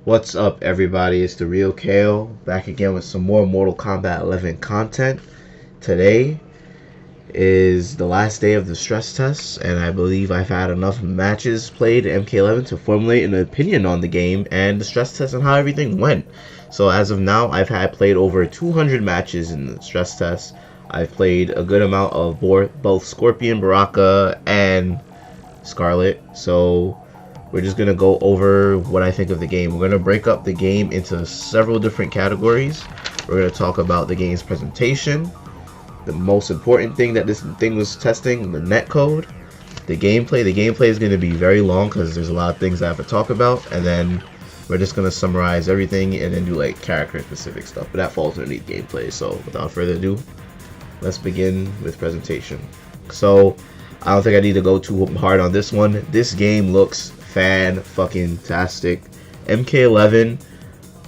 What's up, everybody? It's theRealKaaayle back again with some more Mortal Kombat 11 content. Today is the last day of the stress tests, and I believe I've had enough matches played in MK11 to formulate an opinion on the game and the stress test and how everything went. So as of now, I've played over 200 matches in the stress test. I've played a good amount of both Scorpion, Baraka, and Scarlet. So we're just going to go over what I think of the game. We're going to break up the game into several different categories. We're going to talk about the game's presentation, the most important thing that this thing was testing, the netcode, the gameplay. The gameplay is going to be very long because there's a lot of things I have to talk about, and then we're just going to summarize everything and then do like character specific stuff, but that falls underneath gameplay. So without further ado, let's begin with presentation. So I don't think I need to go too hard on this one. This game looks fan-fucking-tastic. MK11,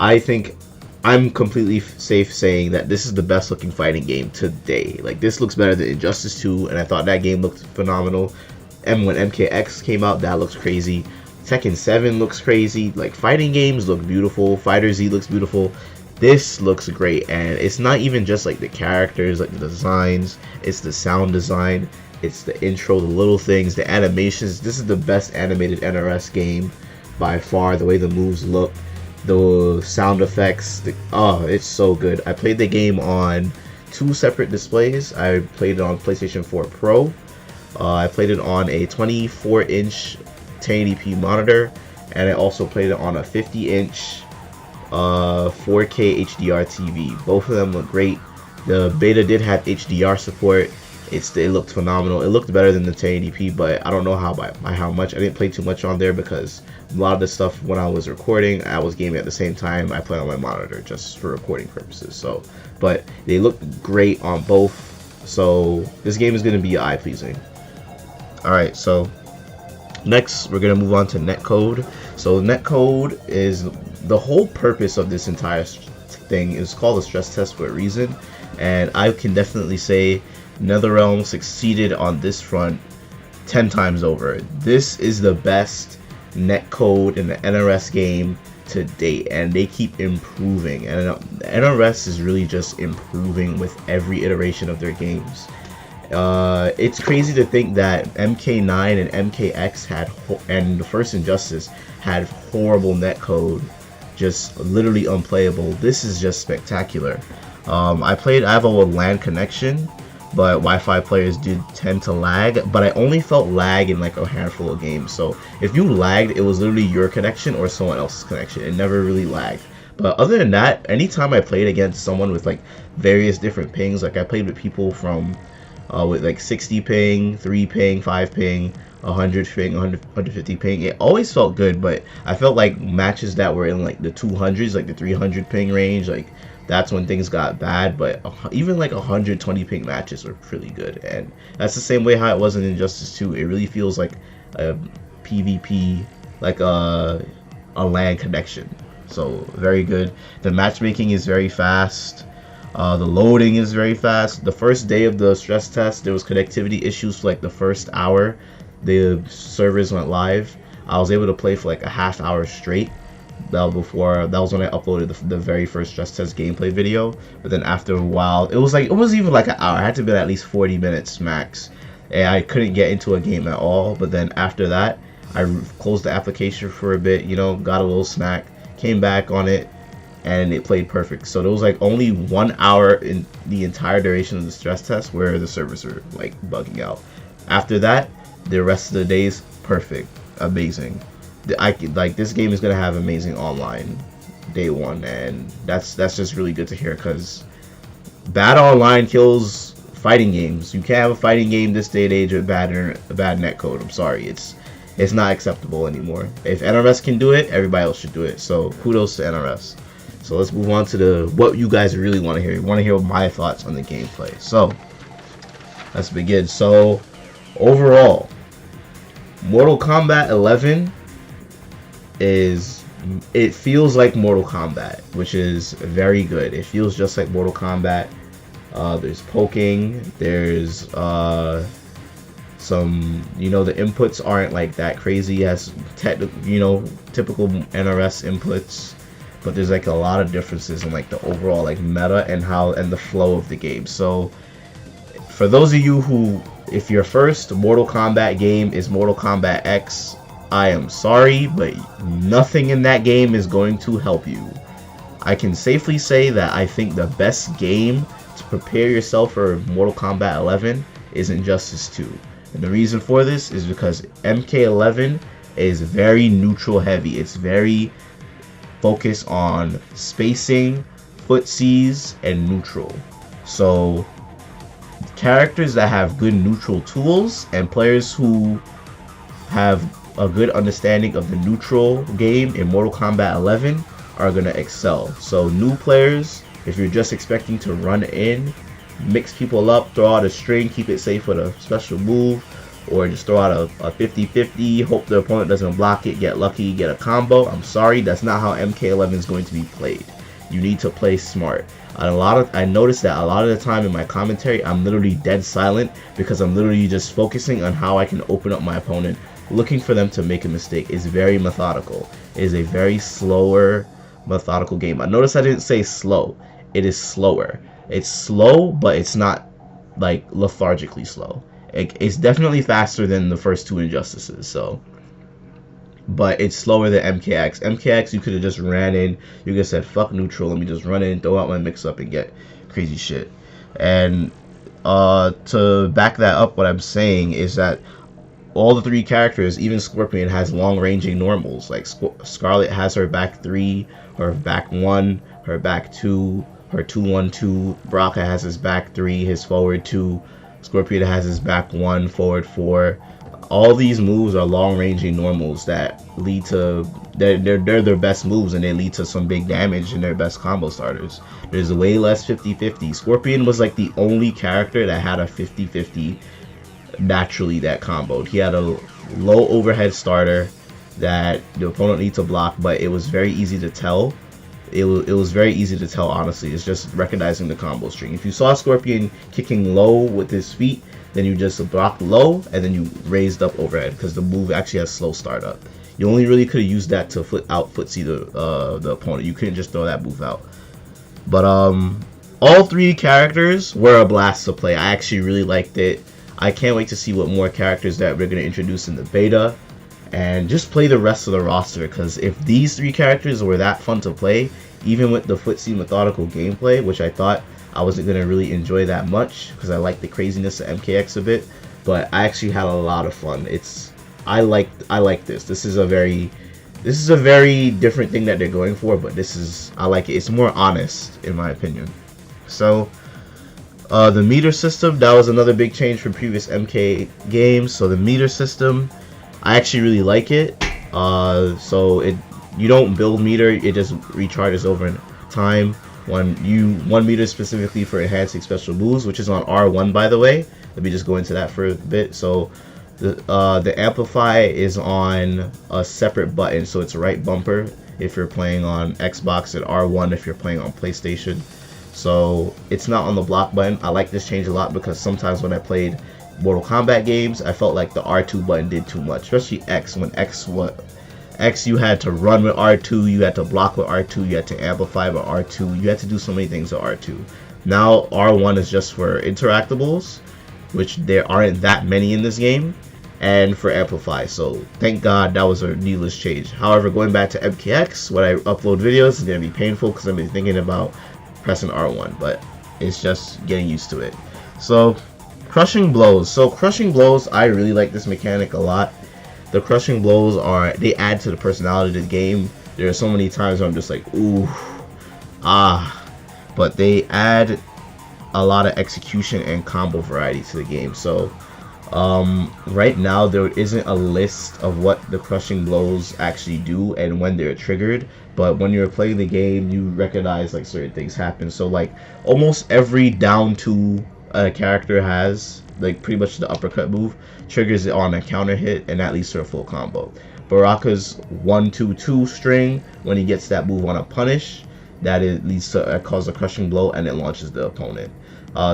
I think I'm completely safe saying that this is the best looking fighting game today. Like, this looks better than Injustice 2, and I thought that game looked phenomenal. And when MKX came out, that looks crazy. Tekken 7 looks crazy. Like, fighting games look beautiful. Fighter Z looks beautiful. This looks great, and it's not even just like the characters, like the designs, it's the sound design, it's the intro, the little things, the animations. This is the best animated NRS game by far. The way the moves look, the sound effects, it's so good. I played the game on two separate displays. I played it on PlayStation 4 Pro. I played it on a 24-inch 1080p monitor, and I also played it on a 50-inch 4K HDR TV. Both of them look great. The beta did have HDR support. It looked phenomenal. It looked better than the 1080p, but I don't know how much. I didn't play too much on there because a lot of the stuff when I was recording, I was gaming at the same time. I played on my monitor just for recording purposes. So, but they look great on both. So this game is going to be eye pleasing. All right, so next we're going to move on to netcode. So netcode is the whole purpose of this entire thing. Is called a stress test for a reason, and I can definitely say NetherRealm succeeded on this front 10 times over. This is the best netcode in the NRS game to date, and they keep improving, and NRS is really just improving with every iteration of their games. It's crazy to think that MK9 and MKX and the first Injustice had horrible netcode, just literally unplayable. This is just spectacular. I have a LAN connection, but Wi-Fi players do tend to lag, but I only felt lag in like a handful of games. So if you lagged, it was literally your connection or someone else's connection. It never really lagged. But other than that, anytime I played against someone with like various different pings, like I played with people from with like 60 ping, 3 ping, 5 ping, 100 ping, 150 ping, it always felt good. But I felt like matches that were in like the 200s, like the 300 ping range, like that's when things got bad. But even like 120 ping matches were pretty good, and that's the same way how it was in Injustice 2. It really feels like a PvP, like a LAN connection. So very good. The matchmaking is very fast. The loading is very fast. The first day of the stress test, there was connectivity issues for like the first hour. The servers went live. I was able to play for like a half hour straight. That was when I uploaded the very first stress test gameplay video. But then after a while, it wasn't even like an hour. It had to be at least 40 minutes max, and I couldn't get into a game at all. But then after that, I closed the application for a bit, got a little snack, came back on it, and it played perfect. So there was like only 1 hour in the entire duration of the stress test where the servers were like bugging out. After that, the rest of the days, perfect, amazing. This game is gonna have amazing online day one, and that's just really good to hear, because bad online kills fighting games. You can't have a fighting game this day and age with bad netcode. I'm sorry, it's not acceptable anymore. If NRS can do it, everybody else should do it. So kudos to NRS. So let's move on to what you guys really want to hear. You want to hear my thoughts on the gameplay. So let's begin. So overall, Mortal Kombat 11 it feels like Mortal Kombat, which is very good. It feels just like Mortal Kombat. There's poking, there's some, you know, the inputs aren't like that crazy as typical NRS inputs, but there's like a lot of differences in like the overall like meta and the flow of the game. So for those of you who, if your first Mortal Kombat game is Mortal Kombat X, I am sorry, but nothing in that game is going to help you. I can safely say that I think the best game to prepare yourself for Mortal Kombat 11 is Injustice 2. And the reason for this is because MK11 is very neutral heavy. It's very focused on spacing, footsies, and neutral. So characters that have good neutral tools and players who have a good understanding of the neutral game in Mortal Kombat 11 are going to excel. So new players, if you're just expecting to run in, mix people up, throw out a string, keep it safe with a special move, or just throw out a 50-50, hope the opponent doesn't block it, get lucky, get a combo, I'm sorry, that's not how MK11 is going to be played. You need to play smart. I noticed that a lot of the time in my commentary, I'm literally dead silent because I'm literally just focusing on how I can open up my opponent, looking for them to make a mistake. It's very methodical. It is a very slower, methodical game. I noticed I didn't say slow. It is slower. It's slow, but it's not like lethargically slow. It's definitely faster than the first two Injustices, so, but it's slower than MKX. MKX, you could have just ran in, you could have said fuck neutral, let me just run in, throw out my mix up and get crazy shit. And to back that up, what I'm saying is that all the three characters, even Scorpion, has long-ranging normals. Like Scarlet has her back 3, her back 1, her back 2, her 2-1-2. Baraka has his back 3, his forward 2. Scorpion has his back 1, forward 4. All these moves are long-ranging normals that lead to they're their best moves, and they lead to some big damage in their best combo starters. There's way less 50-50. Scorpion was like the only character that had a 50-50 naturally that comboed. He had a low overhead starter that the opponent needs to block, but it was very easy to tell. It was very easy to tell, honestly. It's just recognizing the combo string. If you saw Scorpion kicking low with his feet, then you just blocked low and then you raised up overhead because the move actually has slow startup. You only really could have used that to footsie the opponent. You couldn't just throw that move out. But all three characters were a blast to play. I actually really liked it. I can't wait to see what more characters that we're going to introduce in the beta, and just play the rest of the roster, because if these three characters were that fun to play, even with the footsie methodical gameplay, which I thought I wasn't going to really enjoy that much because I like the craziness of MKX a bit, but I actually had a lot of fun. I like this. This is a very different thing that they're going for, but I like it. It's more honest in my opinion. So the meter system, that was another big change from previous MK games. So the meter system, I actually really like it. So you don't build meter, it just recharges over time. One meter specifically for enhancing special moves, which is on R1, by the way. Let me just go into that for a bit. So the amplify is on a separate button, so it's right bumper if you're playing on Xbox, and R1 if you're playing on PlayStation. So it's not on the block button. I like this change a lot because sometimes when I played Mortal Kombat games, I felt like the R2 button did too much, especially X. When X you had to run with R2, you had to block with R2, you had to amplify with R2, you had to do so many things with R2. Now R1 is just for interactables, which there aren't that many in this game, and for amplify. So thank God that was a needless change. However, going back to MKX, when I upload videos, it's going to be painful because I've been thinking about pressing R1, but it's just getting used to it. So crushing blows. So crushing blows, I really like this mechanic a lot. The crushing blows they add to the personality of the game. There are so many times where I'm just like, ooh, but they add a lot of execution and combo variety to the game. So right now there isn't a list of what the crushing blows actually do and when they're triggered, but when you're playing the game, you recognize like certain things happen. So like almost every down two a character has, like pretty much the uppercut move, triggers it on a counter hit, and that leads to a full combo. Baraka's 1-2-2 string, when he gets that move on a punish, leads to cause a crushing blow, and it launches the opponent.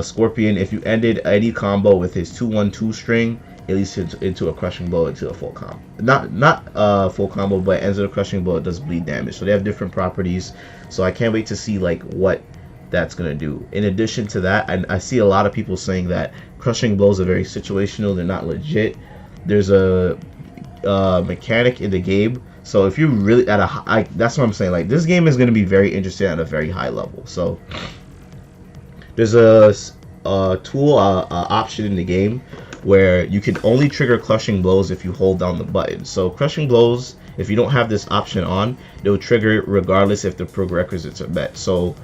Scorpion, if you ended any combo with his 2-1-2 string, at least into a crushing blow, into a full combo. Not full combo, but ends of the crushing blow, it does bleed damage. So they have different properties. So I can't wait to see like what that's gonna do. In addition to that, I see a lot of people saying that crushing blows are very situational, they're not legit. There's a mechanic in the game, so if you're really at a that's what I'm saying, like this game is going to be very interesting at a very high level. So there's a tool option in the game where you can only trigger crushing blows if you hold down the button. So crushing blows, if you don't have this option on, they'll trigger regardless if the prerequisites are met. So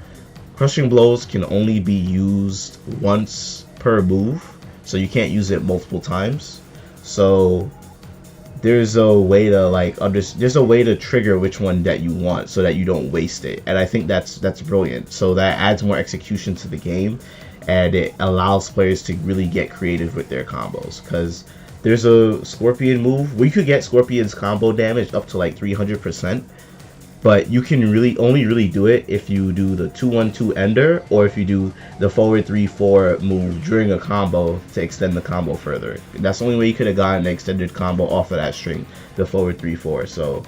crushing blows can only be used once per move, so you can't use it multiple times. So there's a way to there's a way to trigger which one that you want so that you don't waste it, and I think that's brilliant. So that adds more execution to the game, and it allows players to really get creative with their combos, because there's a Scorpion move where you could get Scorpion's combo damage up to like 300%, but you can only really do it if you do the 2-1-2 ender, or if you do the forward 3-4 move during a combo to extend the combo further. That's the only way you could have gotten an extended combo off of that string, the forward 3-4. So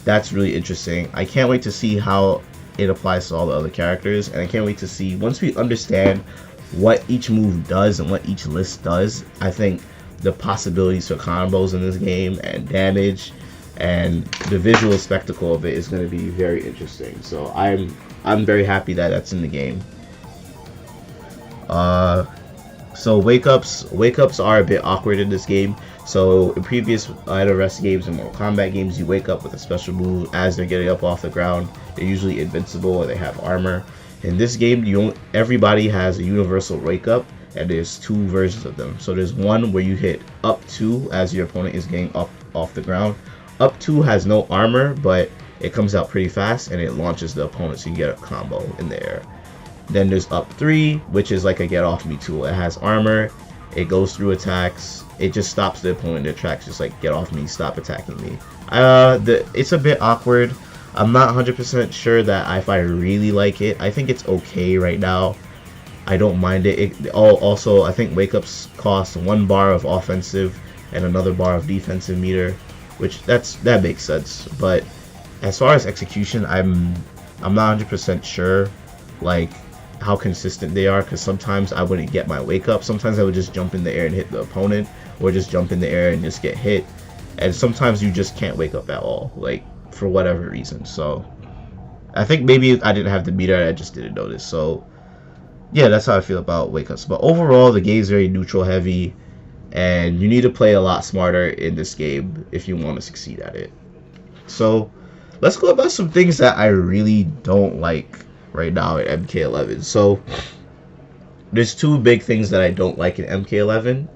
that's really interesting. I can't wait to see how it applies to all the other characters, and I can't wait to see, once we understand what each move does and what each list does, I think the possibilities for combos in this game and damage and the visual spectacle of it is going to be very interesting. So I'm very happy that that's in the game. So wake ups are a bit awkward in this game. So in previous idle rest games and Mortal Kombat games, you wake up with a special move as they're getting up off the ground. They're usually invincible or they have armor. In this game, everybody has a universal wake up, and there's two versions of them. So there's one where you hit up 2 as your opponent is getting up off the ground. Up 2 has no armor, but it comes out pretty fast and it launches the opponent, so you get a combo in the air. Then there's up 3, which is like a get off me tool. It has armor, it goes through attacks, it just stops the opponent in their tracks, just like get off me, stop attacking me. It's a bit awkward. I'm not 100% sure that if I really like it. I think it's okay right now. I don't mind it. Also, I think wake ups cost 1 bar of offensive and another bar of defensive meter, which that makes sense. But as far as execution, I'm not 100% sure like how consistent they are, because sometimes I wouldn't get my wake up. Sometimes I would just jump in the air and hit the opponent, or just jump in the air and just get hit. And sometimes you just can't wake up at all, like for whatever reason. So I think maybe I didn't have the meter, I just didn't notice. So yeah, that's how I feel about wake ups. But overall, the game's very neutral heavy, and you need to play a lot smarter in this game if you want to succeed at it. So let's go about some things that I really don't like right now in MK11. So there's 2 big things that I don't like in MK11.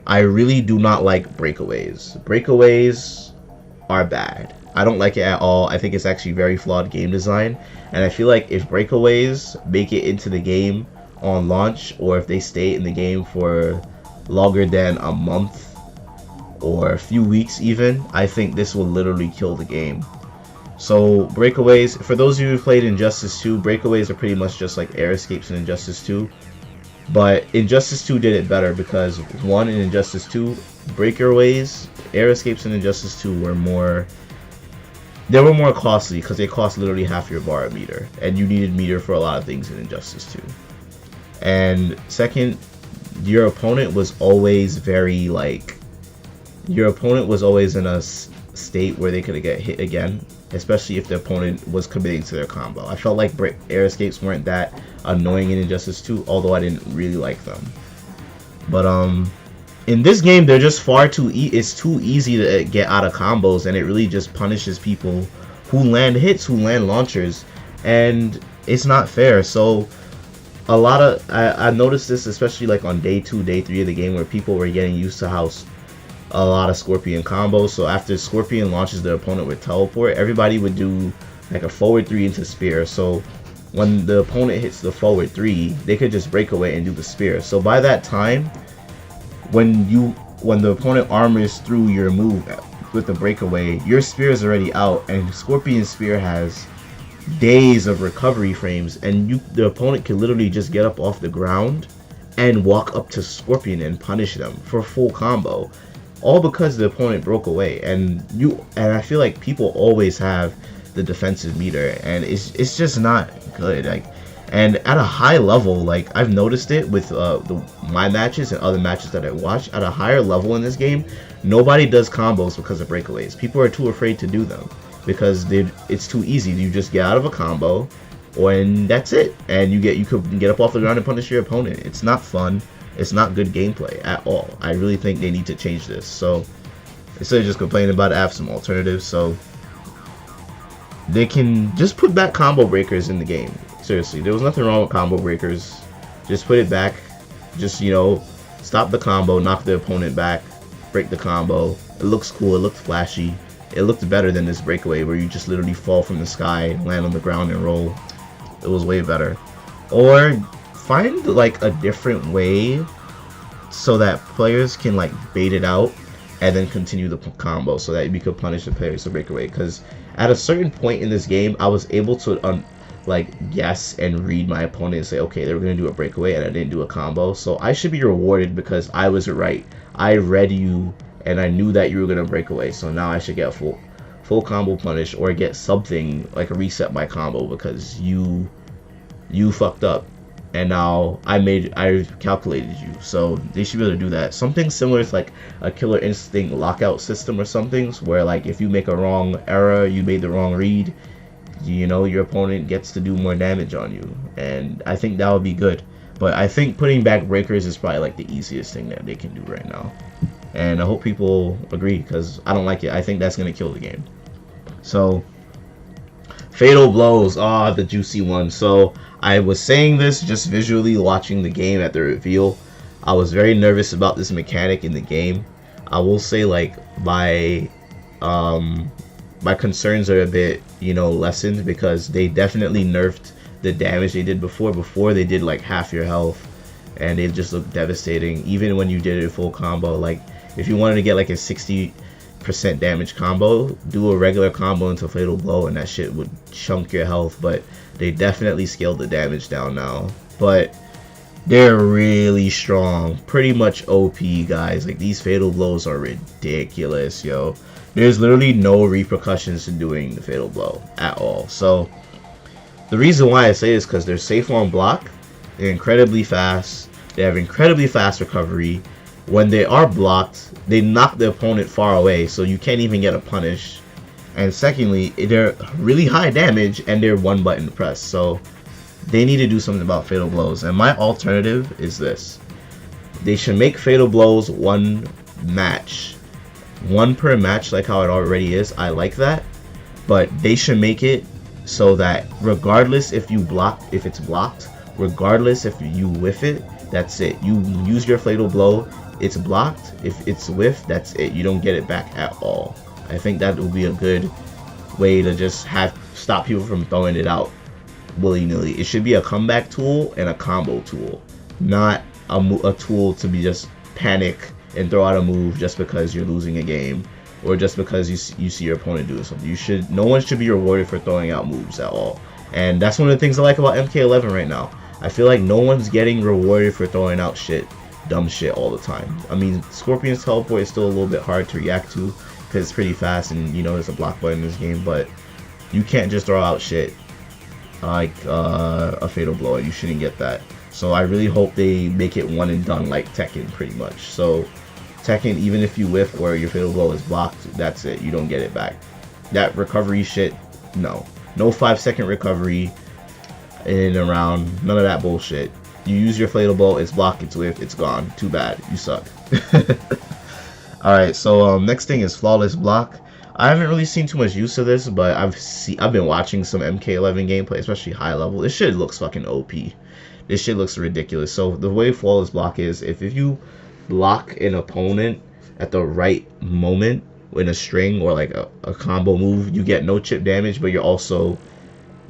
I really do not like breakaways. Breakaways are bad. I don't like it at all. I think it's actually very flawed game design, and I feel like if breakaways make it into the game on launch, or if they stay in the game for longer than a month or a few weeks even, I think this will literally kill the game. So breakaways, for those of you who played Injustice 2, breakaways are pretty much just like air escapes in Injustice 2. But Injustice 2 did it better, because one, in Injustice 2, breakaways, air escapes in Injustice 2 were more costly, because they cost literally half your bar of meter, and you needed meter for a lot of things in Injustice 2. And second, your opponent was always very your opponent was always in a state where they could get hit again, especially if the opponent was committing to their combo. I felt like air escapes weren't that annoying in Injustice 2, although I didn't really like them. But in this game, they're just far too it's too easy to get out of combos, and it really just punishes people who land hits, who land launchers, and it's not fair. So a lot of I noticed this, especially like on day 2, day 3 of the game, where people were getting used to how a lot of Scorpion combos. So after Scorpion launches their opponent with teleport, everybody would do like a forward 3 into spear. So when the opponent hits the forward 3, they could just break away and do the spear. So by that time, when the opponent armors through your move with the breakaway, your spear is already out, and Scorpion spear has days of recovery frames, and the opponent can literally just get up off the ground and walk up to Scorpion and punish them for a full combo, all because the opponent broke away. And I feel like people always have the defensive meter, and it's just not good. Like, and at a high level, like I've noticed it with my matches and other matches that I watch, at a higher level in this game, nobody does combos because of breakaways. People are too afraid to do them because it's too easy. You just get out of a combo, and that's it, and you could get up off the ground and punish your opponent. It's not fun. It's not good gameplay at all. I really think they need to change this. So instead of just complaining about it, I have some alternatives. So they can just put back combo breakers in the game. Seriously, there was nothing wrong with combo breakers. Just put it back. Just, you know, stop the combo, knock the opponent back, break the combo. It looks cool. It looked flashy. It looked better than this breakaway where you just literally fall from the sky, land on the ground, and roll. It was way better. Or find like a different way so that players can like bait it out and then continue the combo so that we could punish the players to break away. Because at a certain point in this game, I was able to like guess and read my opponent and say, okay, they were going to do a breakaway and I didn't do a combo, so I should be rewarded because I was right. I read you and I knew that you were going to break away, so now I should get a full combo punish or get something like a reset my combo because you fucked up. And now I calculated you, so they should be able to do that. Something similar to like a Killer Instinct lockout system or something, where like if you make a wrong error, you made the wrong read, you know, your opponent gets to do more damage on you. And I think that would be good. But I think putting back breakers is probably like the easiest thing that they can do right now. And I hope people agree because I don't like it. I think that's gonna kill the game. So fatal blows, the juicy one. So I was saying this just visually watching the game at the reveal. I was very nervous about this mechanic in the game. I will say like my concerns are a bit, you know, lessened because they definitely nerfed the damage they did before. Before they did like half your health and it just looked devastating. Even when you did a full combo, like if you wanted to get like a 60% damage combo, do a regular combo into fatal blow and that shit would chunk your health. But they definitely scaled the damage down now, but they're really strong, pretty much OP, guys. Like these fatal blows are ridiculous, yo. There's literally no repercussions to doing the fatal blow at all. So the reason why I say this is because they're safe on block, they're incredibly fast, they have incredibly fast recovery. When they are blocked, they knock the opponent far away, so you can't even get a punish. And secondly, they're really high damage and they're one button press, so they need to do something about fatal blows. And my alternative is this: they should make fatal blows one per match, like how it already is. I like that, but they should make it so that regardless if it's blocked, regardless if you whiff it, that's it. You use your fatal blow, it's blocked. If it's whiff, that's it. You don't get it back at all. I think that would be a good way to just stop people from throwing it out willy-nilly. It should be a comeback tool and a combo tool, not a tool to be just panic and throw out a move just because you're losing a game or just because you see your opponent doing something. No one should be rewarded for throwing out moves at all. And that's one of the things I like about MK11 right now. I feel like no one's getting rewarded for throwing out dumb shit all the time. I mean, Scorpion's teleport is still a little bit hard to react to because it's pretty fast and, you know, there's a block button in this game, but you can't just throw out shit like a fatal blow. You shouldn't get that. So I really hope they make it one and done like Tekken pretty much. So Tekken, even if you whiff or your fatal blow is blocked, that's it. You don't get it back. That recovery shit, no 5-second recovery in a round, none of that bullshit. You use your fatal blow, it's blocked, it's whiff, it's gone. Too bad, you suck. Alright, so next thing is flawless block. I haven't really seen too much use of this, but I've been watching some MK11 gameplay, especially high level. This shit looks fucking OP. This shit looks ridiculous. So the way flawless block is, if you block an opponent at the right moment in a string or like a combo move, you get no chip damage, but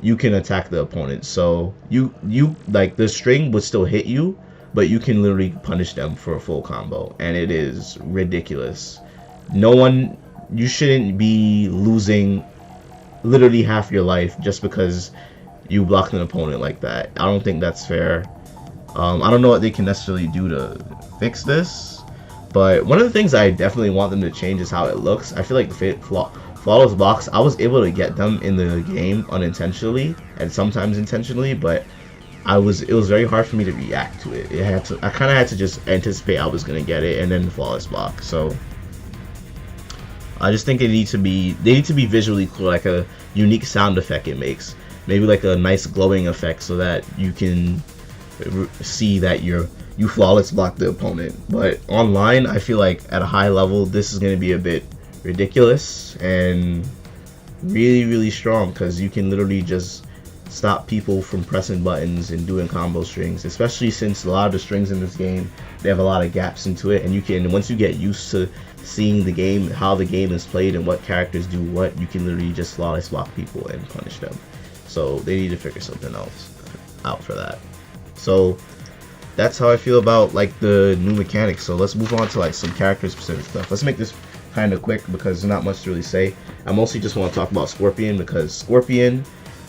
you can attack the opponent. So you like the string would still hit you, but you can literally punish them for a full combo, and it is ridiculous. You shouldn't be losing literally half your life just because you blocked an opponent like that. I don't think that's fair. I don't know what they can necessarily do to fix this, but one of the things I definitely want them to change is how it looks. I feel like the flawless blocks, I was able to get them in the game unintentionally and sometimes intentionally, but it was very hard for me to react to it. I kind of had to just anticipate I was gonna get it and then flawless block. So I just think they need to be visually cool, like a unique sound effect it makes, maybe like a nice glowing effect so that you can see that you flawless block the opponent. But online, I feel like at a high level, this is going to be a bit ridiculous and really strong, because you can literally just stop people from pressing buttons and doing combo strings, especially since a lot of the strings in this game, they have a lot of gaps into it, and you can, once you get used to seeing the game, how the game is played and what characters do what, you can literally just flawless block people and punish them. So they need to figure something else out for that. So that's how I feel about like the new mechanics. So let's move on to like some character specific stuff. Let's make this kind of quick because there's not much to really say. I mostly just want to talk about Scorpion, because Scorpion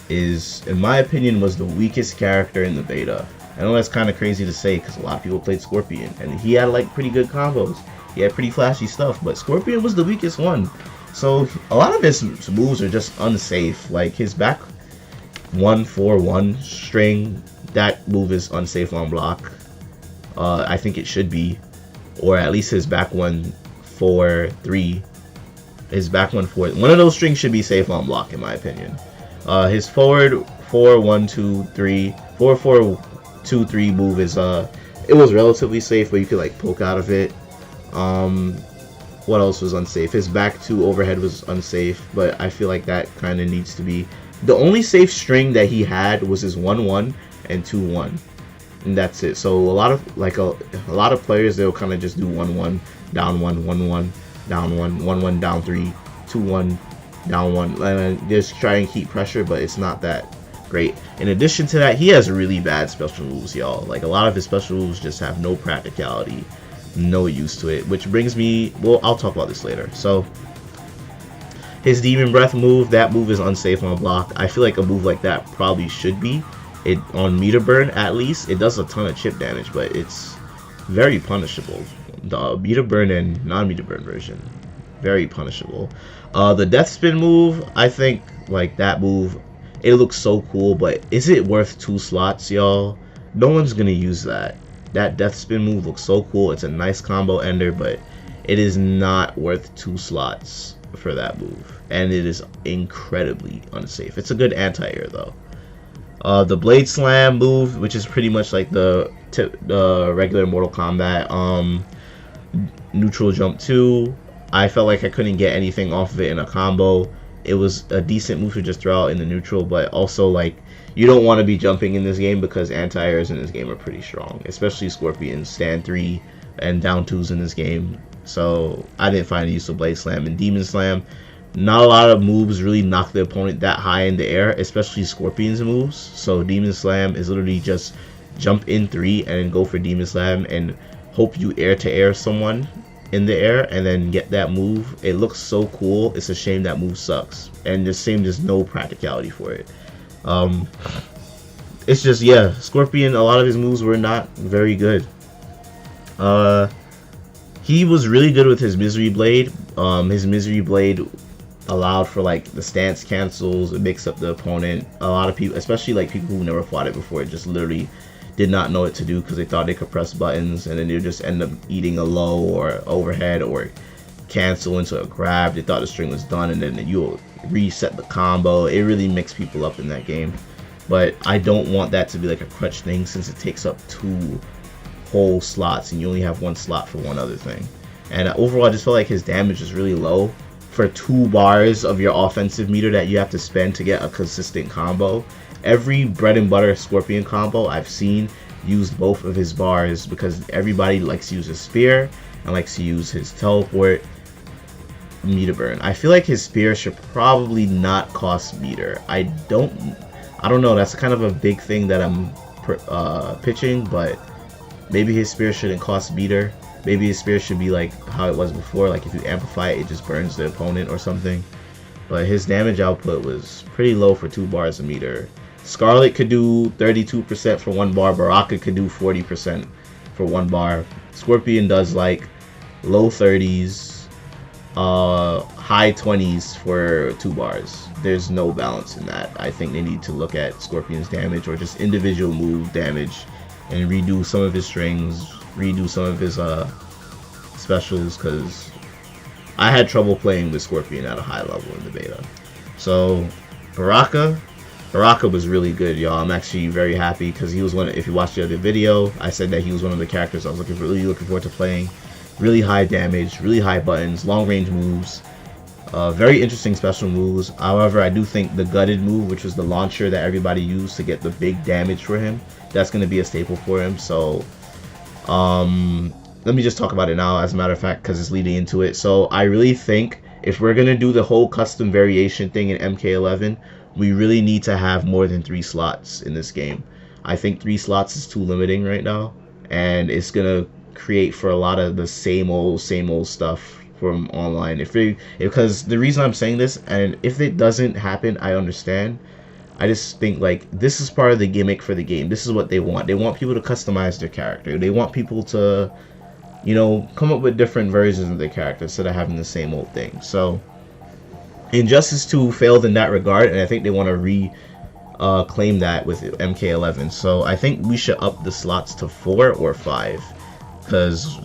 is, in my opinion, was the weakest character in the beta. I know that's kind of crazy to say because a lot of people played Scorpion and he had like pretty good combos. He had pretty flashy stuff, but Scorpion was the weakest one. So a lot of his moves are just unsafe. Like his back 1-4-1 string, that move is unsafe on block. I think it should be, or at least his back 1-4-3. His back 1-4. One of those strings should be safe on block, in my opinion. His forward 4-1-2-3, 4-4-2-3 move is it was relatively safe, but you could like poke out of it. What else was unsafe? His back 2 overhead was unsafe, but I feel like that kind of needs to be. The only safe string that he had was his 1-1 and 2-1, and that's it. So a lot of players, they'll kind of just do 1-1 down 1, 1-1 down 1, 1-1 down 3, 2-1 down 1, and just try and keep pressure, but it's not that great. In addition to that, he has really bad special moves, y'all. Like a lot of his special moves just have no practicality, no use to it, which brings me, well, I'll talk about this later. So his Demon Breath move, that move is unsafe on block. I feel like a move like that probably should be it on meter burn. At least it does a ton of chip damage, but it's very punishable. The meter burn and non-meter burn version, very punishable. The death spin move, I think like that move, it looks so cool, but is it worth 2 slots, y'all? No one's gonna use that. That death spin move looks so cool. It's a nice combo ender, but it is not worth 2 slots for that move, and it is incredibly unsafe. It's a good anti-air though. The Blade Slam move, which is pretty much like the regular Mortal Kombat neutral jump 2, I felt like I couldn't get anything off of it in a combo. It was a decent move to just throw out in the neutral, but also like you don't want to be jumping in this game because anti-airs in this game are pretty strong, especially Scorpion, stand 3 and down 2s in this game. So I didn't find the use of Blade Slam. And Demon Slam, not a lot of moves really knock the opponent that high in the air, especially Scorpion's moves. So Demon Slam is literally just jump in 3 and then go for Demon Slam and hope you air to air someone in the air and then get that move. It looks so cool. It's a shame that move sucks, and the same, there's no practicality for it. It's just, yeah, Scorpion, a lot of his moves were not very good. He was really good with his Misery Blade. His Misery Blade allowed for like the stance cancels. It makes up the opponent. A lot of people, especially like people who never fought it before, just literally did not know what to do because they thought they could press buttons, and then they would just end up eating a low or overhead or cancel into a grab. They thought the string was done, and then you'll reset the combo. It really mixed people up in that game. But I don't want that to be like a crutch thing, since it takes up 2 whole slots and you only have 1 slot for one other thing. And overall, I just felt like his damage is really low for 2 bars of your offensive meter that you have to spend to get a consistent combo. Every bread and butter Scorpion combo I've seen used both of his bars, because everybody likes to use his spear and likes to use his teleport, meter burn. I feel like his spear should probably not cost meter. I don't know, that's kind of a big thing that I'm pitching, but maybe his spear shouldn't cost meter. Maybe his spear should be like how it was before, like if you amplify it, it just burns the opponent or something. But his damage output was pretty low for 2 bars a meter. Scarlet could do 32% for one bar. Baraka could do 40% for one bar. Scorpion does like low 30s, high 20s for 2 bars. There's no balance in that. I think they need to look at Scorpion's damage or just individual move damage and redo some of his strings, redo some of his specials, because I had trouble playing with Scorpion at a high level in the beta. So Baraka was really good, y'all. I'm actually very happy because he was one. If you watched the other video, I said that he was one of the characters I was really looking forward to playing. Really high damage, really high buttons, long range moves, very interesting special moves. However, I do think the gutted move, which was the launcher that everybody used to get the big damage for him, that's going to be a staple for him. So let me just talk about it now, as a matter of fact, because it's leading into it. So I really think if we're going to do the whole custom variation thing in MK11, we really need to have more than 3 slots in this game. I think 3 slots is too limiting right now, and it's going to create for a lot of the same old stuff from online. Because the reason I'm saying this, and if it doesn't happen, I understand. I just think like this is part of the gimmick for the game. This is what they want. They want people to customize their character. They want people to, you know, come up with different versions of their character instead of having the same old thing. So Injustice 2 failed in that regard, and I think they want to reclaim that with MK11. So I think we should up the slots to 4 or 5, because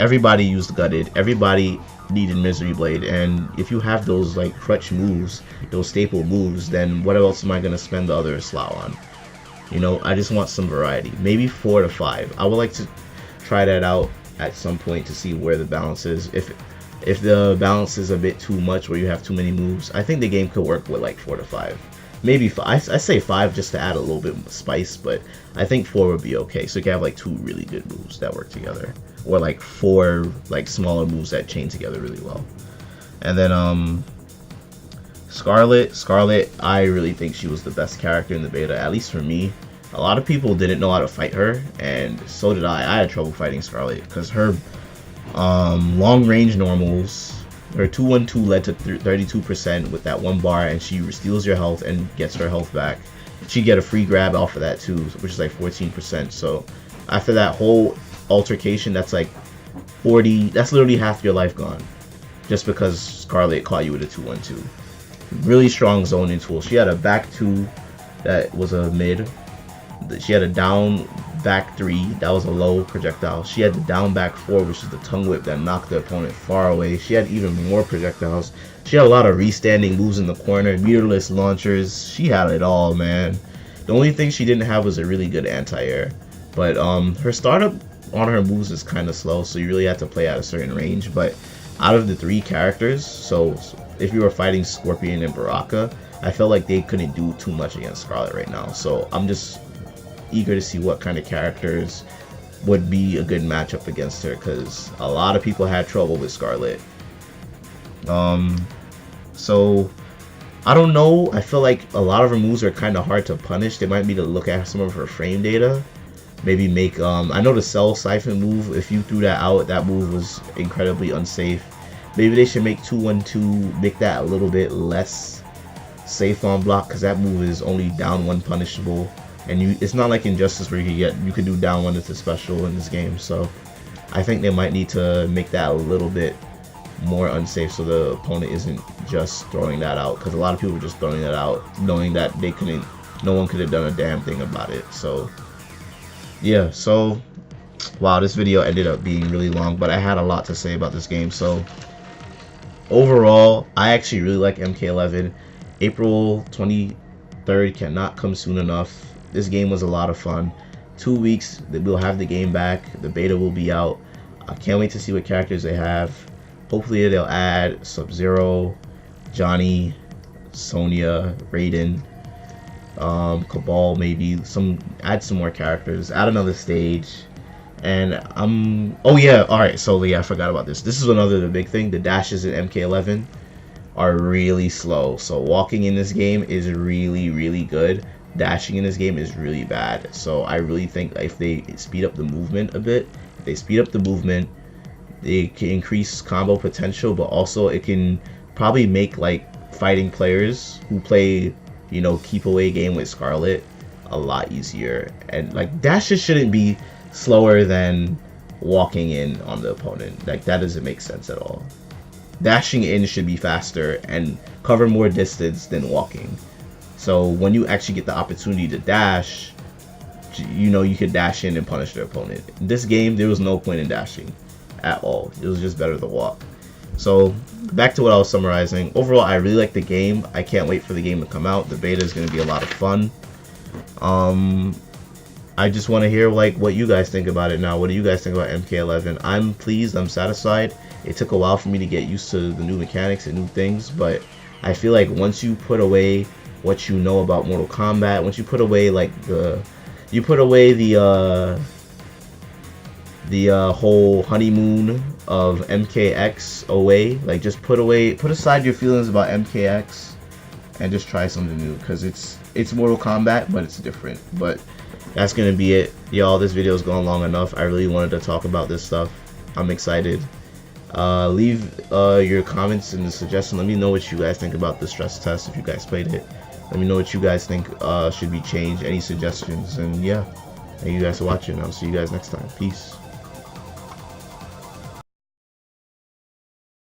everybody used gutted, everybody needed Misery Blade, and if you have those like crutch moves, those staple moves, then what else am I going to spend the other slot on? You know, I just want some variety. Maybe 4 to 5. I would like to try that out at some point to see where the balance is. If the balance is a bit too much, where you have too many moves, I think the game could work with like 4 to 5. Maybe 5. I say 5 just to add a little bit of spice, but I think 4 would be okay. So you can have like 2 really good moves that work together, or like 4 like smaller moves that chain together really well. And then Scarlet, I really think she was the best character in the beta, at least for me. A lot of people didn't know how to fight her, and so did I. I had trouble fighting Scarlet because her long range normals, her 2-1-2 led to 32% with that 1 bar, and she steals your health and gets her health back. She get a free grab off of that too, which is like 14%. So after that whole altercation, that's like 40. That's literally half your life gone, just because Scarlet caught you with a 2-1-2. Really strong zoning tool. She had a back 2 that was a mid. She had a down back 3 that was a low projectile. She had the down back 4, which is the tongue whip that knocked the opponent far away. She had even more projectiles. She had a lot of restanding moves in the corner, meterless launchers. She had it all, man. The only thing she didn't have was a really good anti-air, but her startup on her moves is kind of slow, so you really have to play at a certain range. But out of the 3 characters, so if you were fighting Scorpion and Baraka, I felt like they couldn't do too much against Scarlet right now. So I'm just eager to see what kind of characters would be a good matchup against her, because a lot of people had trouble with Scarlet. So I don't know, I feel like a lot of her moves are kind of hard to punish. They might need to look at some of her frame data, maybe make I know the Cell Siphon move, if you threw that out, that move was incredibly unsafe. Maybe they should make 2-1-2, make that a little bit less safe on block, because that move is only down 1 punishable. And it's not like Injustice where you could do down 1 as a special in this game. So I think they might need to make that a little bit more unsafe, so the opponent isn't just throwing that out, because a lot of people were just throwing that out knowing that no one could have done a damn thing about it. So yeah, so wow, this video ended up being really long, but I had a lot to say about this game. So overall, I actually really like MK11. April 23rd cannot come soon enough. This game was a lot of fun. 2 weeks, we'll have the game back. The beta will be out. I can't wait to see what characters they have. Hopefully they'll add Sub-Zero, Johnny, Sonya, Raiden, Cabal, maybe add some more characters, add another stage. And oh yeah, alright, so yeah, I forgot about this. This is the big thing. The dashes in MK11 are really slow. So walking in this game is really, really good. Dashing in this game is really bad. So I really think if they speed up the movement a bit, they can increase combo potential, but also it can probably make like fighting players who play you know, keep away game with Scarlet a lot easier. And like dashes shouldn't be slower than walking in on the opponent. Like that doesn't make sense at all. Dashing in should be faster and cover more distance than walking. So when you actually get the opportunity to dash, you know, you could dash in and punish the opponent. In this game, there was no point in dashing at all. It was just better to walk. So back to what I was summarizing. Overall, I really like the game. I can't wait for the game to come out. The beta is going to be a lot of fun. I just want to hear like what you guys think about it now. What do you guys think about MK11? I'm pleased. I'm satisfied. It took a while for me to get used to the new mechanics and new things, but I feel like once you put away what you know about Mortal Kombat, once you put away like the whole honeymoon of MKX away, like just put aside your feelings about MKX and just try something new, because it's Mortal Kombat, but it's different. But that's gonna be it, y'all. This video is going long enough. I really wanted to talk about this stuff. I'm excited. Leave your comments and the suggestions. Let me know what you guys think about the stress test if you guys played it. Let me know what you guys think should be changed, any suggestions, and yeah, thank you guys for watching. I'll see you guys next time. Peace.